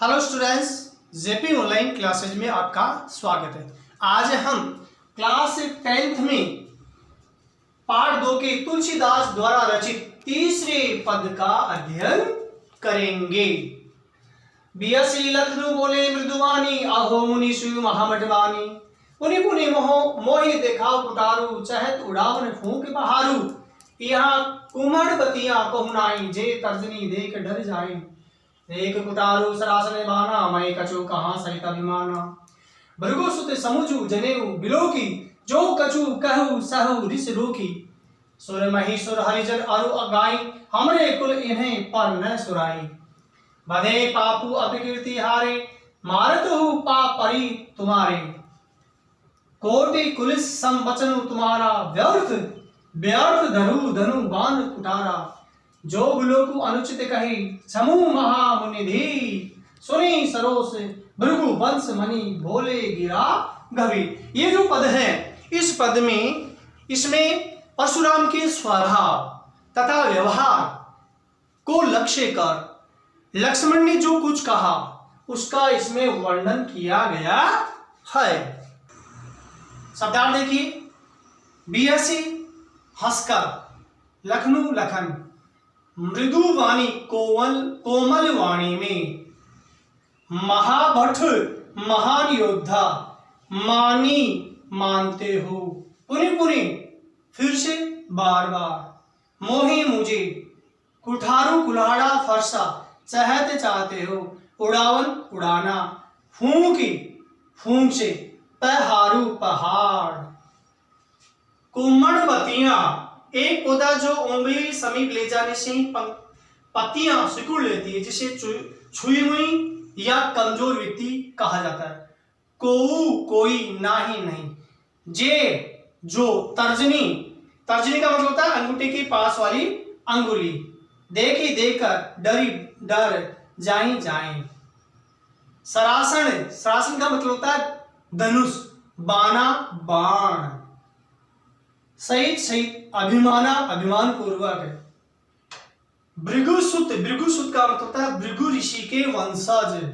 Hello students, JP online classes में आपका स्वागत है। आज हम क्लास 10th में पार्ट 2 के तुलसीदास द्वारा रचित तीसरे पद का अध्ययन करेंगे। बियसी लखनऊ बोले मृदुवानी, आहो मुनि शिव महामठवानी। पुनि पुनि मोहि देखाओ कुटारू, चहत उड़ावन फूंक बहारू। यहाँ कुमड़बतियां कहुनाई, जे तर्जनी देख डर जाए। एक कुटारू सरासने बाना, मैं कछु कहाँ सहित अभिमाना। भृगु सुत समुझु जनेऊ बिलोकी, जो कछु कहु सहु रिस रोकी। सुर महीसुर हरिजन अरु अगाई, हमरे कुल इन्हें पर न सुराई। बधे पापू अपकीर्ति हारे, मारत हूँ पाप परी तुम्हारे। कोटि कुलिस संवचनु तुम्हारा, व्यर्थ व्यर्थ धनु धनु बाण कुटारा। जो बुलोकु अनुचित कही, समूह महामुनिधि। सुनी सरोस भृगु वंश मणि, बोले गिरा गभीर। ये जो पद है, इस पद में इसमें परशुराम के स्वभाव तथा व्यवहार को लक्ष्य कर लक्ष्मण ने जो कुछ कहा उसका इसमें वर्णन किया गया है। शब्दार्थ देखिए, बियसी हंसकर, लखनऊ लखन, मृदु वाणी कोमल वाणी में, महाभट महान योद्धा, मानी मानते हो। पुनि पुनि फिर से बार बार, मोही मुझे कुठारू कुल्हाड़ा फरसा, चहत चाहते हो। उड़ावन उड़ाना, फूंकी फूंक से, पहारू पहाड़। कुमड़बतियां, एक पौधा जो उंगली समीप ले जाने से ही पत्तियां सिकुड़ लेती है, जिसे छुई हुई या कमजोर व्यक्ति कहा जाता है। कोई नाही नहीं। जे जो, तर्जनी, तर्जनी का मतलब होता है अंगूठे के पास वाली अंगुली। देखी देखकर डरी डर जाई जाए। सरासन, सरासन का मतलब होता है धनुष, बाना बाण। सहित सहित, अभिमाना अभिमान पूर्वक। भृगुसुत, भृगुसुत का मतलब होता है भृगु ऋषि के वंशज।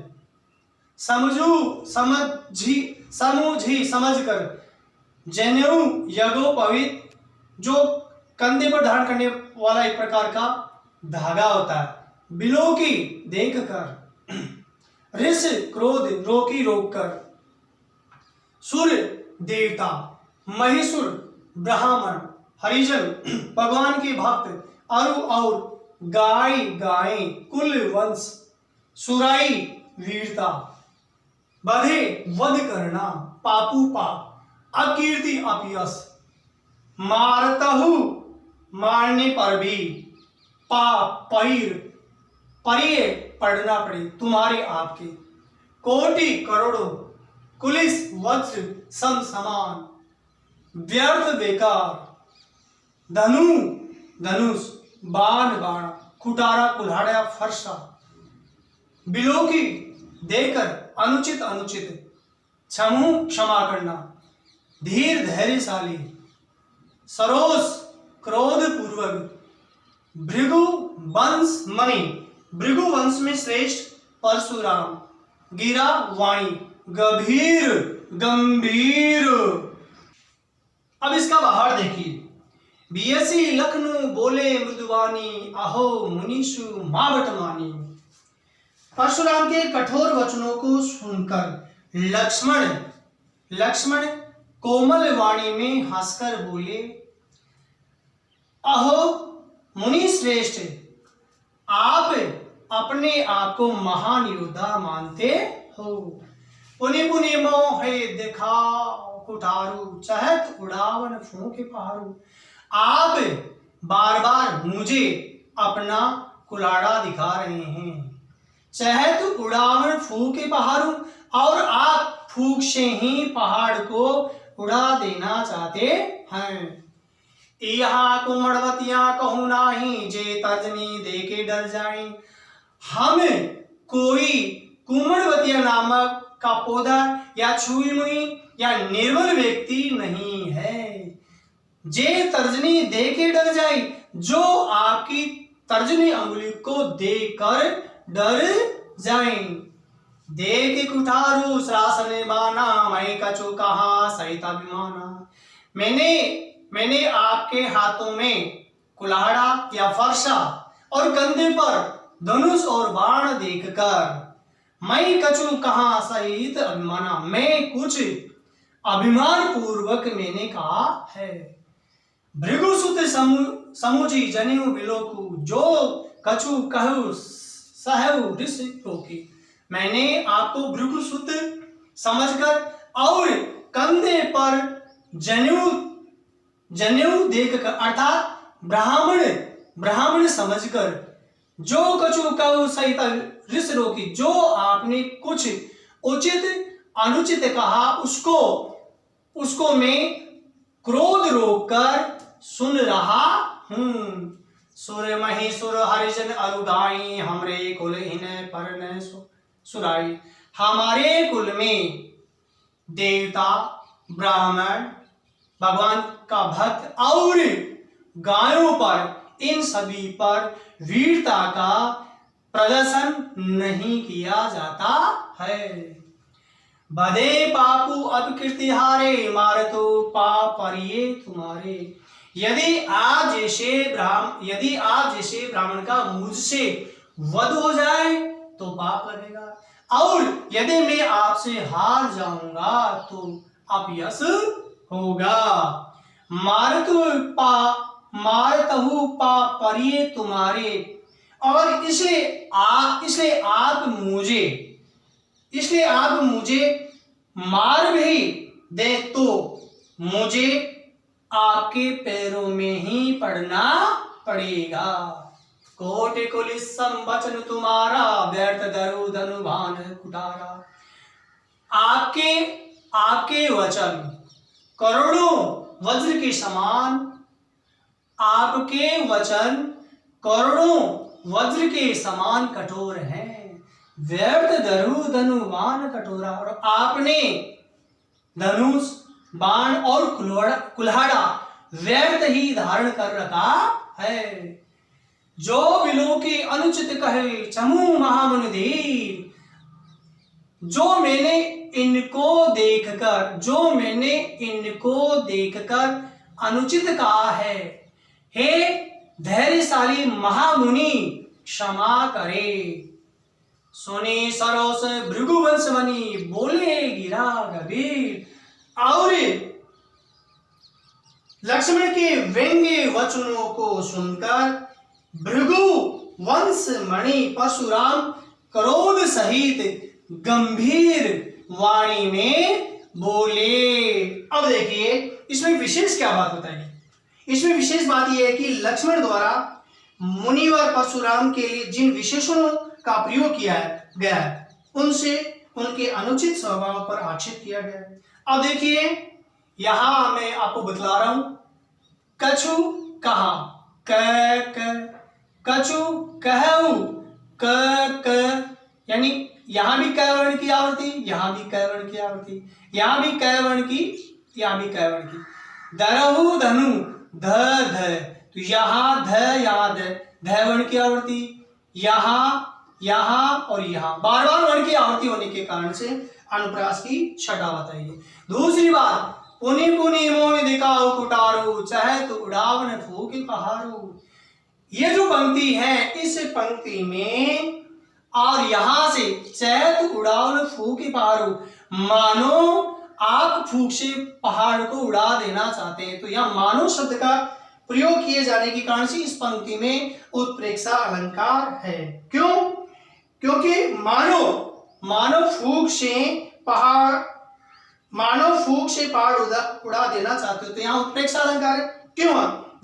समझी समझकर। जनेऊ यज्ञोपवीत, जो कंधे पर धारण करने वाला एक प्रकार का धागा होता है। बिलोकी, देख कर। ऋष, क्रोध, रोकी रोक कर। सूर्य, देवता। महीसुर, ब्राह्मण। हरिजन, भगवान के भक्त। अरु और गाय गाय, कुल वंश। सुराई, वीरता। बधे, वध करना, पापू पाप। अकीर्ति, अपयश। मारतहु, मारने पर भी। पाप पैर, परिये पढ़ना पड़े, तुम्हारे आपके। कोटि करोड़ों, कुलिस वज्र सम समान। व्यर्थ बेकार। धनु धनुष, बाण बाण। कुटारा कुल्हाड़ा फरसा। बिलोकी, देकर, अनुचित अनुचित। क्षमु, क्षमा करना। धीर, धैर्यशाली। सरोस, क्रोध पूर्वक। भृगु वंश मणि, भृगु वंश में श्रेष्ठ परशुराम। गिरा, वाणी, गंभीर गंभीर। अब इसका बाहर देखिए। बियसी लखनऊ बोले मृदुवानी, आहो मुनीषु महामठवानी। परशुराम के कठोर वचनों को सुनकर लक्ष्मण कोमल वाणी में हंसकर बोले, अहो मुनि श्रेष्ठ, आप अपने आप को महान योद्धा मानते हो। पुनि पुनि मोहे दिखाओ कुठारू, चहत उड़ावन फूंक पहारू। आप बार बार मुझे अपना कुल्हाड़ा दिखा रहे हैं। चहत उड़ावन फूंक पहारू, और आप फूंक से ही पहाड़ को उड़ा देना चाहते हैं। यहाँ कुमड़बतियां कहूं नाही, जे तर्जनी देके डर जाए। हम कोई कुमड़बतिया नामक का पौधा या छुई मुई या निर्बल व्यक्ति नहीं है, जे तर्जनी देके डर जाए, जो आपकी तर्जनी अंगुली को देकर डर जाएं। देख कुठारू श्रासन बाना, मैं कछु कहाँ सहित अभिमाना। मैंने आपके हाथों में कुल्हाड़ा या फरसा और कंधे पर धनुष और बाण देखकर मैं कछु कहाँ सहित अभिमाना, मैं कुछ अभिमान पूर्वक मैंने कहा है। भृगुसुत समुझी जनेऊ बिलोकु, जो कछु कहु सहु ऋषि रोकी। मैंने आपको भृगुसुत समझकर और कंधे पर जनेऊ देखकर अर्थात ब्राह्मण समझकर, जो कछु कहु सहित ऋषि रोकी, जो आपने कुछ उचित अनुचित कहा उसको मैं क्रोध रोककर सुन रहा हूं। सुर मही सुर हरिजन अरुगाई, हमरे कुल इन पर न सुराई। हमारे कुल में देवता, ब्राह्मण, भगवान का भक्त और गायों पर, इन सभी पर वीरता का प्रदर्शन नहीं किया जाता है। बधे पापू अपकीर्ति हारे, मारतो पाप परिये तुम्हारे। यदि आप जैसे ब्राह्मण का मुझसे वध हो जाए तो पाप लगेगा, और यदि मैं आपसे हार जाऊंगा तो अपयश होगा। मारतहु पाप परिये तुम्हारे, और इसलिए आप मुझे मार भी दे तो मुझे आपके पैरों में ही पड़ना पड़ेगा। कोटि कुलिस संवचन तुम्हारा, व्यर्थ दरु धनुभान कुठारा। आपके वचन करोड़ों वज्र के समान, आपके वचन करोड़ों वज्र के समान कठोर हैं। व्यर्थ दरु धनुभान कठोरा, और आपने धनुष, बाण और कुल्हाड़ा व्यर्थ ही धारण कर रखा है। जो बिलो के अनुचित कहे चमू महामुनि धीर, जो मैंने इनको देखकर अनुचित कहा है, हे धैर्यशाली महामुनि क्षमा करे। सुनी सरोस भृगुवंश मणि, बोले गिरा गंभीर। और लक्ष्मण के व्यंग्य वचनों को सुनकर भृगु वंश मणि परशुराम क्रोध सहित गंभीर वाणी में बोले। अब देखिए इसमें विशेष क्या बात बताइए। इसमें विशेष बात यह है कि लक्ष्मण द्वारा मुनिवर परशुराम के लिए जिन विशेषणों का प्रयोग किया गया है, उनसे उनके अनुचित स्वभाव पर आक्षेप किया गया है। अब देखिए यहां मैं आपको बतला रहा हूं, कछु कहा, कछु कहू, यानी यहां भी क वर्ण की आवृत्ति, यहां भी क वर्ण की आवृत्ति, यहां भी क वर्ण की, यहां भी क वर्ण की। दरहु धनु, ध, तो यहां ध, यहां ध वर्ण की आवृत्ति, यहां और यहां बार बार वर्ण की आवृत्ति होने के कारण से अनुप्रास की छटा बताइए। दूसरी बात, पुनि पुनि मोहि दिखाओ कुटारू, चाहे तो उड़ावन फूके पहाड़ू। ये जो पंक्ति है, इस पंक्ति में और यहां से चैत उड़ावन फूके पहाड़ू, मानो आप फूक से पहाड़ को उड़ा देना चाहते हैं। तो यह मानो शब्द का प्रयोग किए जाने के कारण से इस पंक्ति में उत्प्रेक्षा अलंकार है। क्यों? क्योंकि मानो फूक से पहाड़ उड़ा देना चाहते हो, तो यहाँ उत्प्रेक्षा अलंकार है। क्यों?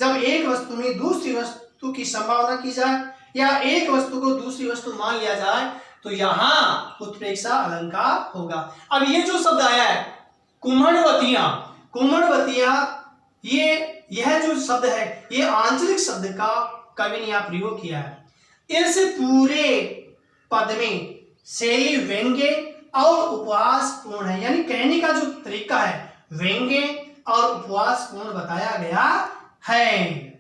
जब एक वस्तु में दूसरी वस्तु की संभावना की जाए या एक वस्तु को दूसरी वस्तु मान लिया जाए, तो यहाँ उत्प्रेक्षा अलंकार होगा। अब ये जो शब्द आया है कुम्हड़वतियां, यह जो शब्द है, ये आंचलिक शब्द का कवि ने यहाँ प्रयोग किया है। इस पूरे पद में शैली व्यंग्य और उपवास पूर्ण है, यानी कहने का जो तरीका है व्यंग्य और उपवास पूर्ण बताया गया है।